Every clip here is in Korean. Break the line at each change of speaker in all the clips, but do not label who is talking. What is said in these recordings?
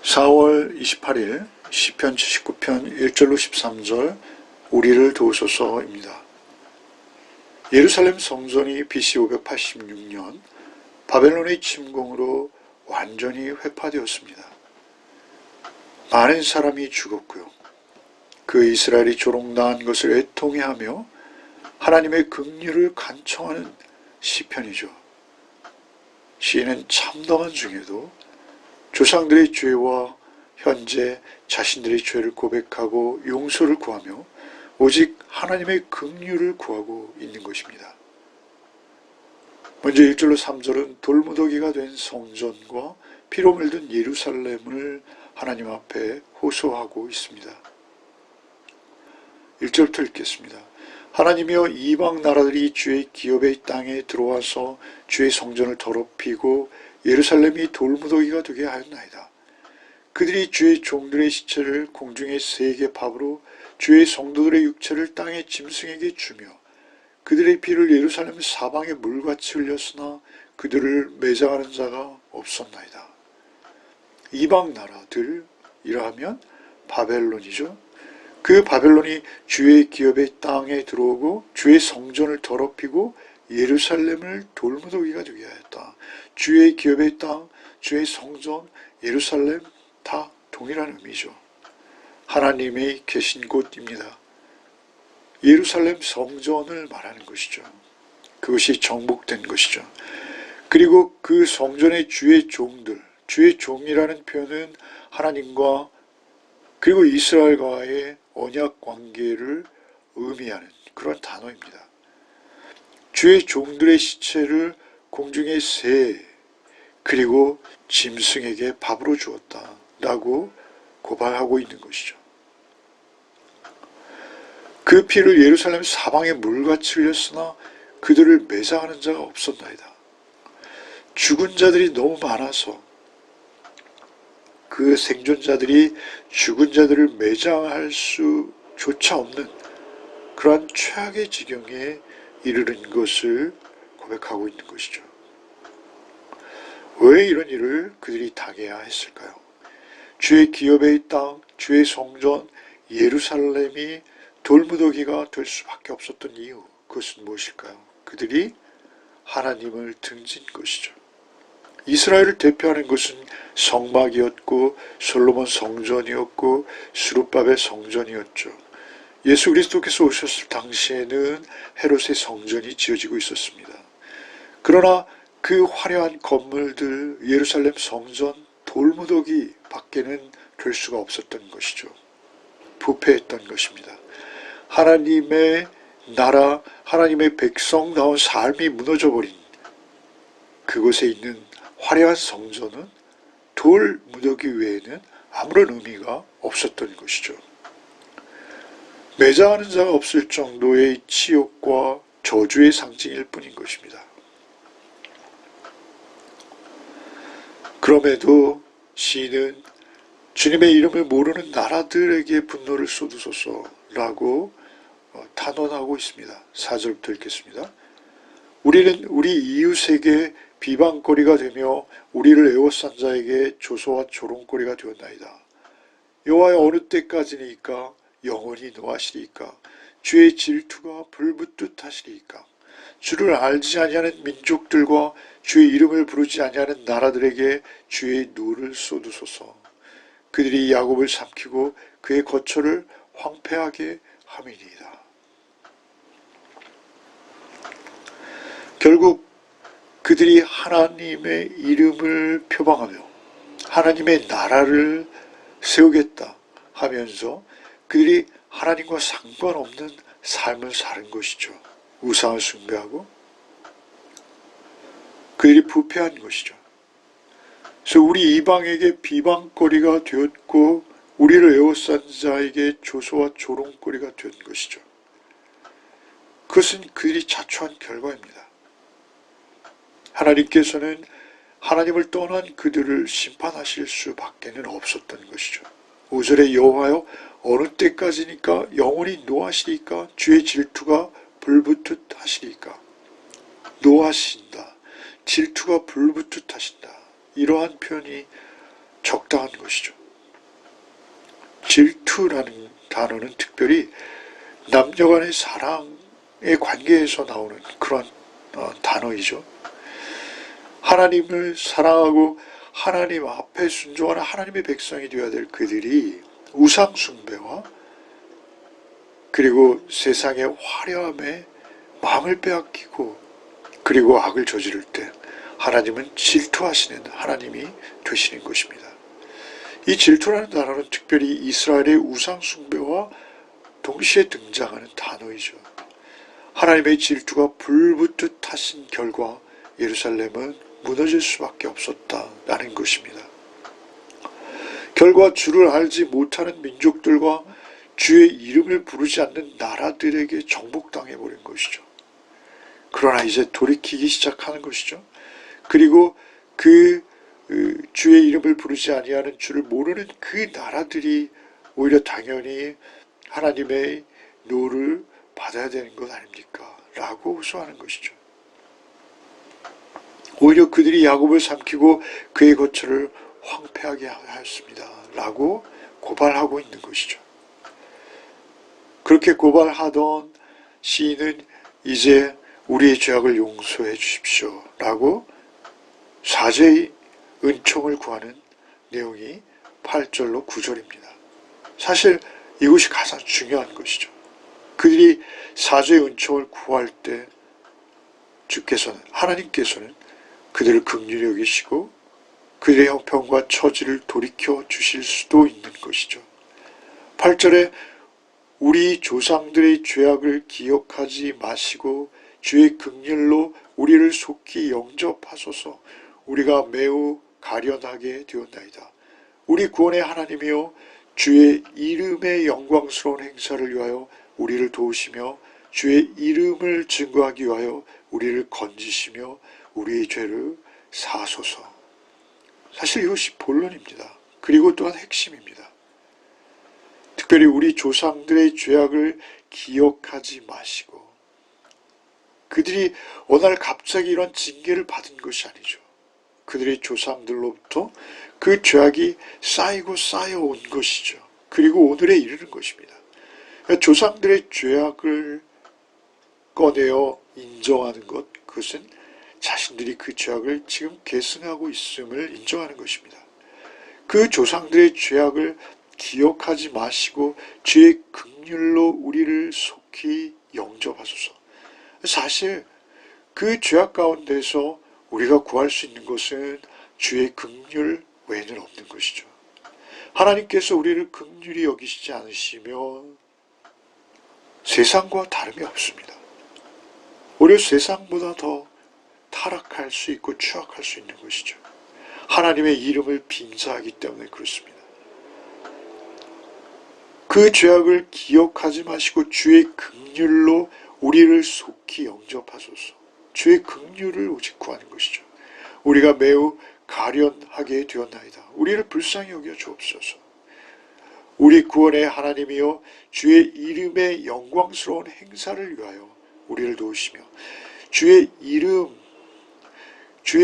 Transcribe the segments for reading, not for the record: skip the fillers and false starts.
4월 28일 시편 79편 1절로 13절 우리를 도우소서입니다. 예루살렘 성전이 BC 586년 바벨론의 침공으로 완전히 회파되었습니다. 많은 사람이 죽었고요. 그 이스라엘이 조롱당한 것을 애통해하며 하나님의 긍휼을 간청하는 시편이죠. 시인은 참담한 중에도 조상들의 죄와 현재 자신들의 죄를 고백하고 용서를 구하며 오직 하나님의 긍휼을 구하고 있는 것입니다. 먼저 1절로 3절은 돌무더기가 된 성전과 피로 물든 예루살렘을 하나님 앞에 호소하고 있습니다. 1절부터 읽겠습니다. 하나님이여, 이방 나라들이 주의 기업의 땅에 들어와서 주의 성전을 더럽히고 예루살렘이 돌무더기가 되게 하였나이다. 그들이 주의 종들의 시체를 공중의 새에게 밥으로 주의 성도들의 육체를 땅의 짐승에게 주며 그들의 피를 예루살렘 사방에 물같이 흘렸으나 그들을 매장하는 자가 없었나이다. 이방 나라들이라 하면 바벨론이죠. 그 바벨론이 주의 기업의 땅에 들어오고 주의 성전을 더럽히고 예루살렘을 돌무더기가 되게 하였다. 주의 기업의 땅, 주의 성전, 예루살렘 다 동일한 의미죠. 하나님이 계신 곳입니다. 예루살렘 성전을 말하는 것이죠. 그것이 정복된 것이죠. 그리고 그 성전의 주의 종들, 주의 종이라는 표현은 하나님과 그리고 이스라엘과의 언약 관계를 의미하는 그런 단어입니다. 주의 종들의 시체를 공중의 새 그리고 짐승에게 밥으로 주었다 라고 고발하고 있는 것이죠. 그 피를 예루살렘 사방에 물같이 흘렸으나 그들을 매장하는 자가 없었나이다. 죽은 자들이 너무 많아서 그 생존자들이 죽은 자들을 매장할 수조차 없는 그러한 최악의 지경에 이르는 것을 고백하고 있는 것이죠. 왜 이런 일을 그들이 당해야 했을까요? 주의 기업의 땅, 주의 성전, 예루살렘이 돌무더기가 될 수밖에 없었던 이유, 그것은 무엇일까요? 그들이 하나님을 등진 것이죠. 이스라엘을 대표하는 것은 성막이었고 솔로몬 성전이었고 스룹바벨 성전이었죠. 예수 그리스도께서 오셨을 당시에는 헤롯의 성전이 지어지고 있었습니다. 그러나 그 화려한 건물들, 예루살렘 성전, 돌무더기 밖에는 될 수가 없었던 것이죠. 부패했던 것입니다. 하나님의 나라, 하나님의 백성다운 삶이 무너져버린 그곳에 있는 화려한 성전은 돌무더기 외에는 아무런 의미가 없었던 것이죠. 매장하는 자가 없을 정도의 치욕과 저주의 상징일 뿐인 것입니다. 그럼에도 시인은 주님의 이름을 모르는 나라들에게 분노를 쏟으소서라고 탄원하고 있습니다. 4절부터 읽겠습니다. 우리는 우리 이웃에게 비방거리가 되며 우리를 에워싼 자에게 조소와 조롱거리가 되었나이다. 여호와여, 어느 때까지니까 영원히 노하시리이까? 주의 질투가 불붙듯 하시리이까? 주를 알지 아니하는 민족들과 주의 이름을 부르지 아니하는 나라들에게 주의 누를 쏟으소서. 그들이 야곱을 삼키고 그의 거처를 황폐하게 함이니이다. 결국 그들이 하나님의 이름을 표방하며 하나님의 나라를 세우겠다 하면서 그들이 하나님과 상관없는 삶을 사는 것이죠. 우상을 숭배하고 그들이 부패한 것이죠. 그래서 우리 이방에게 비방거리가 되었고 우리를 에워싼 자에게 조소와 조롱거리가 된 것이죠. 그것은 그들이 자초한 결과입니다. 하나님께서는 하나님을 떠난 그들을 심판하실 수밖에는 없었던 것이죠. 5절에 여호와여, 어느 때까지니까 영원히 노하시리까? 주의 질투가 불붙듯 하시리까? 노하신다. 질투가 불붙듯 하신다. 이러한 표현이 적당한 것이죠. 질투라는 단어는 특별히 남녀 간의 사랑의 관계에서 나오는 그런 단어이죠. 하나님을 사랑하고 하나님 앞에 순종하는 하나님의 백성이 되어야 될 그들이 우상 숭배와 그리고 세상의 화려함에 마음을 빼앗기고 그리고 악을 저지를 때 하나님은 질투하시는 하나님이 되시는 것입니다. 이 질투라는 단어는 특별히 이스라엘의 우상 숭배와 동시에 등장하는 단어이죠. 하나님의 질투가 불붙듯 타신 결과 예루살렘은 무너질 수밖에 없었다라는 것입니다. 결과 주를 알지 못하는 민족들과 주의 이름을 부르지 않는 나라들에게 정복당해버린 것이죠. 그러나 이제 돌이키기 시작하는 것이죠. 그리고 주의 이름을 부르지 아니하는 주를 모르는 그 나라들이 오히려 당연히 하나님의 노를 받아야 되는 것 아닙니까? 라고 호소하는 것이죠. 오히려 그들이 야곱을 삼키고 그의 거처를 황폐하게 하였습니다. 라고 고발하고 있는 것이죠. 그렇게 고발하던 시인은 이제 우리의 죄악을 용서해 주십시오. 라고 사죄의 은총을 구하는 내용이 8절로 9절입니다. 사실 이것이 가장 중요한 것이죠. 그들이 사죄의 은총을 구할 때 하나님께서는 그들을 긍휼히 여기시고 그들의 형편과 처지를 돌이켜 주실 수도 있는 것이죠. 8절에 우리 조상들의 죄악을 기억하지 마시고 주의 긍휼로 우리를 속히 영접하소서. 우리가 매우 가련하게 되었나이다. 우리 구원의 하나님이여 주의 이름의 영광스러운 행사를 위하여 우리를 도우시며 주의 이름을 증거하기 위하여 우리를 건지시며 우리의 죄를 사소서. 사실 이것이 본론입니다. 그리고 또한 핵심입니다. 특별히 우리 조상들의 죄악을 기억하지 마시고 그들이 어느 날 갑자기 이런 징계를 받은 것이 아니죠. 그들의 조상들로부터 그 죄악이 쌓이고 쌓여온 것이죠. 그리고 오늘에 이르는 것입니다. 조상들의 죄악을 꺼내어 인정하는 것, 그것은 자신들이 그 죄악을 지금 계승하고 있음을 인정하는 것입니다. 그 조상들의 죄악을 기억하지 마시고 주의 긍휼로 우리를 속히 영접하소서. 사실 그 죄악 가운데서 우리가 구할 수 있는 것은 주의 긍휼 외에는 없는 것이죠. 하나님께서 우리를 긍휼히 여기시지 않으시면 세상과 다름이 없습니다. 오히려 세상보다 더 타락할 수 있고 추악할 수 있는 것이죠. 하나님의 이름을 빙자하기 때문에 그렇습니다. 그 죄악을 기억하지 마시고 주의 긍휼로 우리를 속히 영접하소서. 주의 긍휼을 오직 구하는 것이죠. 우리가 매우 가련하게 되었나이다. 우리를 불쌍히 여겨 주옵소서. 우리 구원의 하나님이여 주의 이름의 영광스러운 행사를 위하여 우리를 도우시며 주의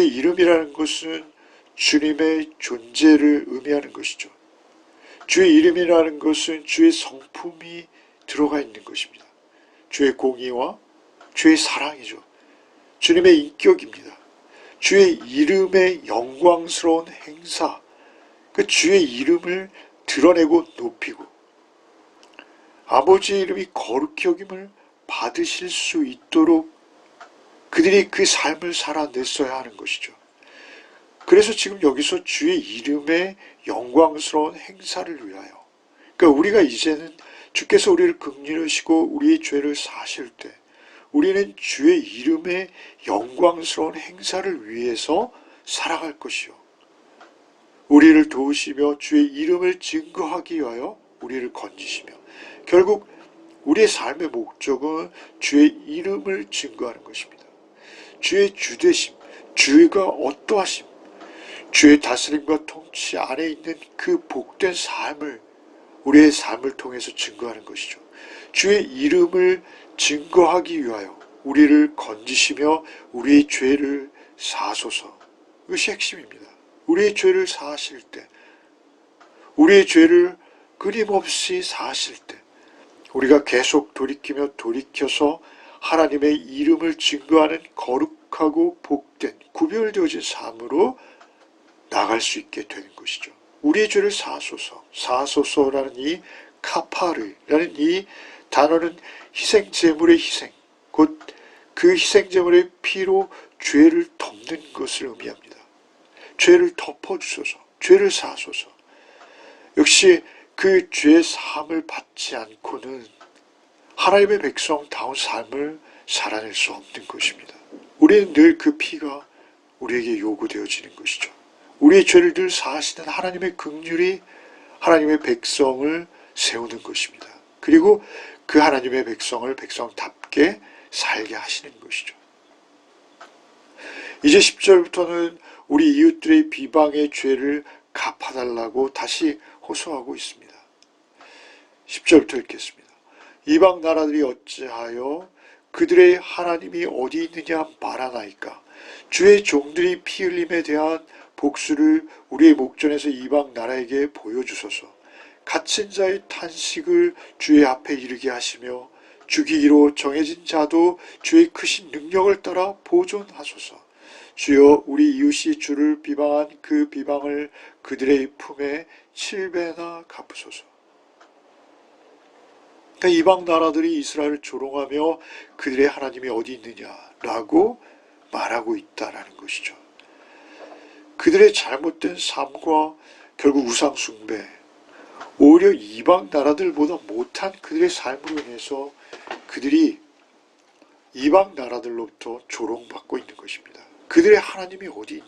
이름이라는 것은 주님의 존재를 의미하는 것이죠. 주의 이름이라는 것은 주의 성품이 들어가 있는 것입니다. 주의 공의와 주의 사랑이죠. 주님의 인격입니다. 주의 이름의 영광스러운 행사, 그 주의 이름을 드러내고 높이고 아버지의 이름이 거룩히 여김을 받으실 수 있도록 그들이 그 삶을 살아냈어야 하는 것이죠. 그래서 지금 여기서 주의 이름의 영광스러운 행사를 위하여, 그러니까 우리가 이제는 주께서 우리를 긍휼하시고 우리의 죄를 사실 때 우리는 주의 이름의 영광스러운 행사를 위해서 살아갈 것이요. 우리를 도우시며 주의 이름을 증거하기 위하여 우리를 건지시며, 결국 우리의 삶의 목적은 주의 이름을 증거하는 것입니다. 주의 주되심, 주의가 어떠하심, 주의 다스림과 통치 안에 있는 그 복된 삶을 우리의 삶을 통해서 증거하는 것이죠. 주의 이름을 증거하기 위하여 우리를 건지시며 우리의 죄를 사소서. 이것이 핵심입니다. 우리의 죄를 사하실 때 우리의 죄를 끊임없이 사하실 때 우리가 계속 돌이켜서 하나님의 이름을 증거하는 거룩하고 복된 구별되어진 삶으로 나갈 수 있게 되는 것이죠. 우리의 죄를 사하소서라는 이 카파르라는 이 단어는 희생제물의 희생, 곧 그 희생제물의 피로 죄를 덮는 것을 의미합니다. 죄를 덮어주소서, 죄를 사하소서. 역시 그 죄 사함을 받지 않고는 하나님의 백성다운 삶을 살아낼 수 없는 것입니다. 우리는 늘 그 피가 우리에게 요구되어지는 것이죠. 우리의 죄를 늘 사하시는 하나님의 긍휼이 하나님의 백성을 세우는 것입니다. 그리고 그 하나님의 백성을 백성답게 살게 하시는 것이죠. 이제 10절부터는 우리 이웃들의 비방의 죄를 갚아달라고 다시 호소하고 있습니다. 10절부터 읽겠습니다. 이방 나라들이 어찌하여 그들의 하나님이 어디 있느냐 말하나이까. 주의 종들이 피 흘림에 대한 복수를 우리의 목전에서 이방 나라에게 보여주소서. 갇힌 자의 탄식을 주의 앞에 이르게 하시며 죽이기로 정해진 자도 주의 크신 능력을 따라 보존하소서. 주여, 우리 이웃이 주를 비방한 그 비방을 그들의 품에 7배나 갚으소서. 그러니까 이방 나라들이 이스라엘을 조롱하며 그들의 하나님이 어디 있느냐라고 말하고 있다라는 것이죠. 그들의 잘못된 삶과 결국 우상 숭배, 오히려 이방 나라들보다 못한 그들의 삶으로 인해서 그들이 이방 나라들로부터 조롱받고 있는 것입니다. 그들의 하나님이 어디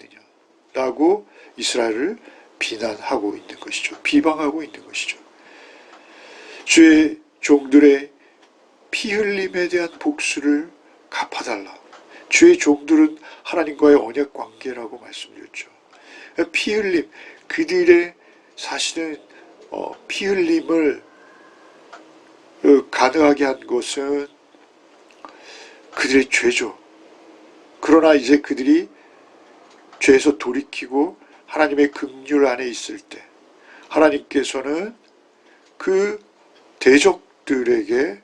있느냐라고 이스라엘을 비난하고 있는 것이죠. 비방하고 있는 것이죠. 주의 종들의 피 흘림에 대한 복수를 갚아달라. 주의 종들은 하나님과의 언약 관계라고 말씀드렸죠. 피 흘림, 그들의 사실은 피 흘림을 가능하게 한 것은 그들의 죄죠. 그러나 이제 그들이 죄에서 돌이키고 하나님의 긍휼 안에 있을 때 하나님께서는 그 대적들에게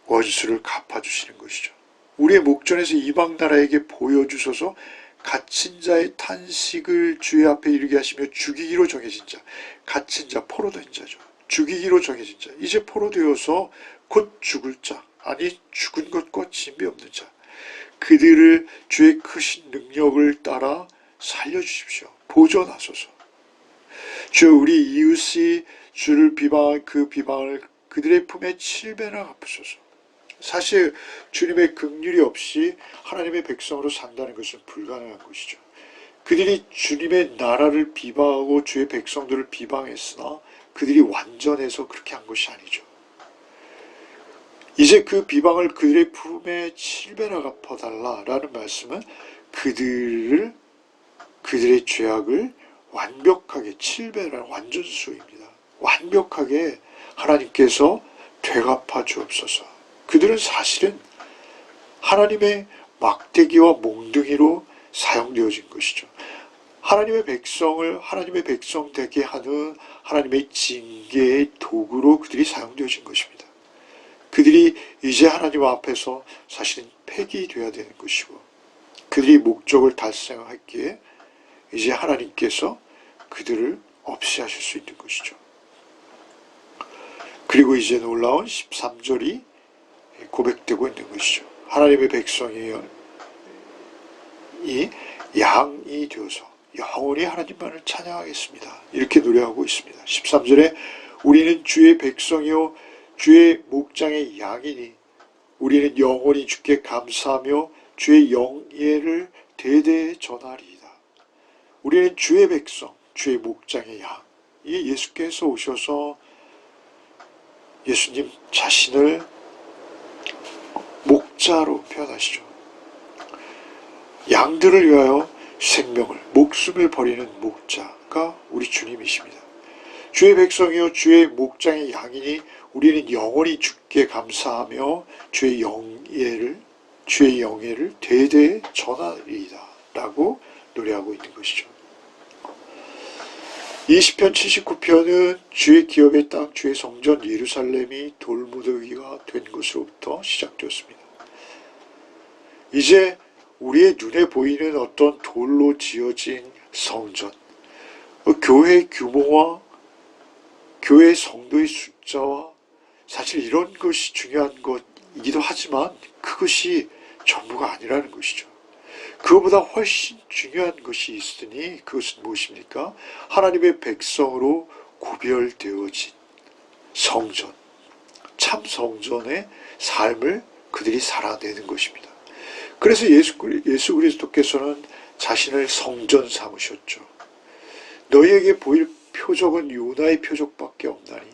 원수를 갚아주시는 것이죠. 우리의 목전에서 이방 나라에게 보여주소서. 갇힌 자의 탄식을 주의 앞에 이르게 하시며 죽이기로 정해진 자, 갇힌 자, 포로된 자죠. 죽이기로 정해진 자, 이제 포로되어서 곧 죽을 자, 아니 죽은 것과 진비 없는 자, 그들을 주의 크신 능력을 따라 살려주십시오. 보존하소서. 주여, 우리 이웃이 주를 비방한 그 비방을 그들의 품에 7배나 갚으소서. 사실 주님의 긍휼이 없이 하나님의 백성으로 산다는 것은 불가능한 것이죠. 그들이 주님의 나라를 비방하고 주의 백성들을 비방했으나 그들이 완전해서 그렇게 한 것이 아니죠. 이제 그 비방을 그들의 품에 7배나 갚아달라라는 말씀은 그들의 죄악을 완벽하게 7배라는 완전수입니다. 완벽하게 하나님께서 되갚아 주옵소서. 그들은 사실은 하나님의 막대기와 몽둥이로 사용되어진 것이죠. 하나님의 백성을 하나님의 백성 되게 하는 하나님의 징계의 도구로 그들이 사용되어진 것입니다. 그들이 이제 하나님 앞에서 사실은 폐기되어야 되는 것이고 그들이 목적을 달성하기에 이제 하나님께서 그들을 없이 하실 수 있는 것이죠. 그리고 이제 놀라운 13절이 고백되고 있는 것이죠. 하나님의 백성이 양이 되어서 영원히 하나님만을 찬양하겠습니다. 이렇게 노래하고 있습니다. 13절에 우리는 주의 백성이요 주의 목장의 양이니 우리는 영원히 주께 감사하며 주의 영예를 대대에 전하리이다. 우리는 주의 백성, 주의 목장의 양. 이 예수께서 오셔서 예수님 자신을 목자로 표현하시죠. 양들을 위하여 생명을, 목숨을 버리는 목자가 우리 주님이십니다. 주의 백성이요 주의 목장의 양이니 우리는 영원히 주께 감사하며 주의 영예를 대대에 전하리이다 라고 노래하고 있는 것이죠. 이 시편 79편은 주의 기업의 땅, 주의 성전 예루살렘이 돌무더기가 된 것으로부터 시작되었습니다. 이제 우리의 눈에 보이는 어떤 돌로 지어진 성전, 교회의 규모와 교회 성도의 숫자와 사실 이런 것이 중요한 것이기도 하지만 그것이 전부가 아니라는 것이죠. 그것보다 훨씬 중요한 것이 있으니 그것은 무엇입니까? 하나님의 백성으로 구별되어진 성전, 참 성전의 삶을 그들이 살아내는 것입니다. 그래서 예수 그리스도께서는 자신을 성전 삼으셨죠. 너희에게 보일 표적은 요나의 표적밖에 없나니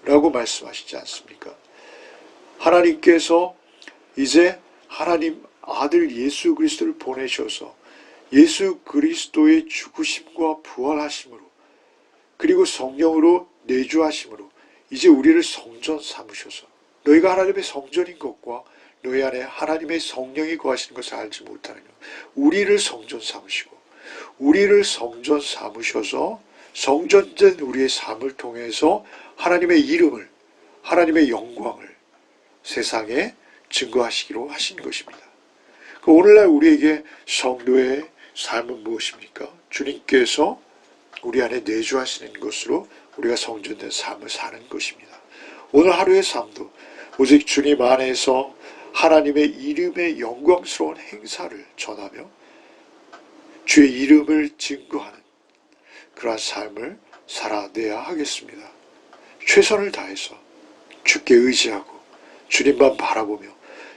라고 말씀하시지 않습니까? 하나님께서 이제 하나님 아들 예수 그리스도를 보내셔서 예수 그리스도의 죽으심과 부활하심으로 그리고 성령으로 내주하심으로 이제 우리를 성전 삼으셔서 너희가 하나님의 성전인 것과 너희 안에 하나님의 성령이 거하시는 것을 알지 못하느냐. 우리를 성전 삼으시고 우리를 성전 삼으셔서 성전된 우리의 삶을 통해서 하나님의 이름을 하나님의 영광을 세상에 증거하시기로 하신 것입니다. 오늘날 우리에게 성도의 삶은 무엇입니까? 주님께서 우리 안에 내주하시는 것으로 우리가 성전된 삶을 사는 것입니다. 오늘 하루의 삶도 오직 주님 안에서 하나님의 이름의 영광스러운 행사를 전하며 주의 이름을 증거하는 그러한 삶을 살아내야 하겠습니다. 최선을 다해서 주께 의지하고 주님만 바라보며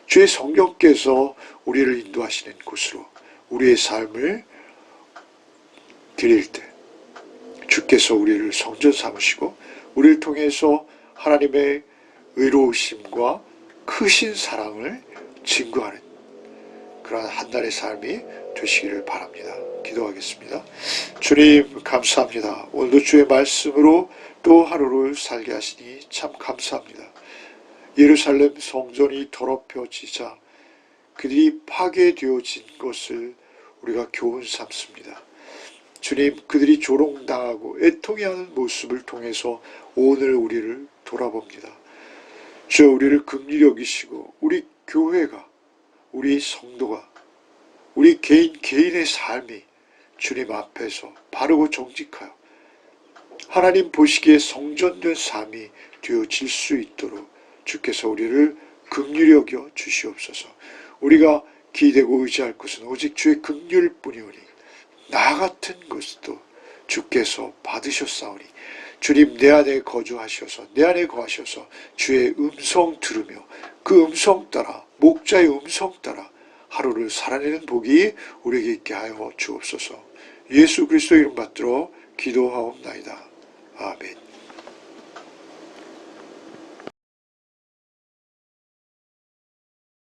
주의 성령께서 우리를 인도하시는 곳으로 우리의 삶을 드릴 때 주께서 우리를 성전 삼으시고 우리를 통해서 하나님의 의로우심과 크신 사랑을 증거하는 그러한 한날의 삶이 되시기를 바랍니다. 기도하겠습니다. 주님 감사합니다. 오늘도 주의 말씀으로 또 하루를 살게 하시니 참 감사합니다. 예루살렘 성전이 더럽혀지자 그들이 파괴되어진 것을 우리가 교훈 삼습니다. 주님, 그들이 조롱당하고 애통해하는 모습을 통해서 오늘 우리를 돌아봅니다. 주여, 우리를 긍휼히 여기시고 우리 교회가, 우리 성도가, 우리 개인의 삶이 주님 앞에서 바르고 정직하여 하나님 보시기에 성전된 삶이 되어질 수 있도록 주께서 우리를 긍휼히 여겨 주시옵소서. 우리가 기대고 의지할 것은 오직 주의 긍휼뿐이오니 나 같은 것도 주께서 받으셨사오니 주님 내 안에 거주하셔서 내 안에 거하셔서 주의 음성 들으며 그 음성 따라 목자의 음성 따라 하루를 살아내는 복이 우리에게 있게 하여 주옵소서. 예수 그리스도 이름 받들어 기도하옵나이다. 아멘.